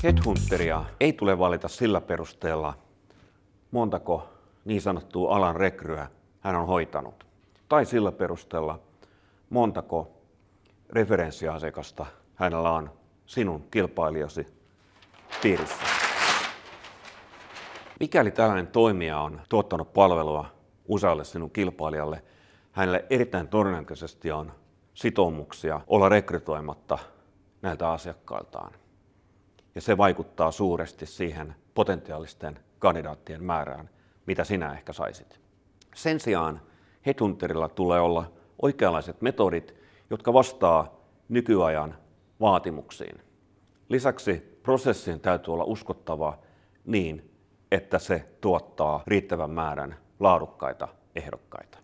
Headhunteria ei tule valita sillä perusteella, montako niin sanottua alan rekryä hän on hoitanut, tai sillä perusteella, montako referenssiasiakasta hänellä on sinun kilpailijasi piirissä. Mikäli tällainen toimija on tuottanut palvelua usealle sinun kilpailijalle, hänelle erittäin todennäköisesti on sitoumuksia olla rekrytoimatta näiltä asiakkailtaan. Ja se vaikuttaa suuresti siihen potentiaalisten kandidaattien määrään, mitä sinä ehkä saisit. Sen sijaan headhunterilla tulee olla oikeanlaiset metodit, jotka vastaa nykyajan vaatimuksiin. Lisäksi prosessin täytyy olla uskottava niin, että se tuottaa riittävän määrän laadukkaita ehdokkaita.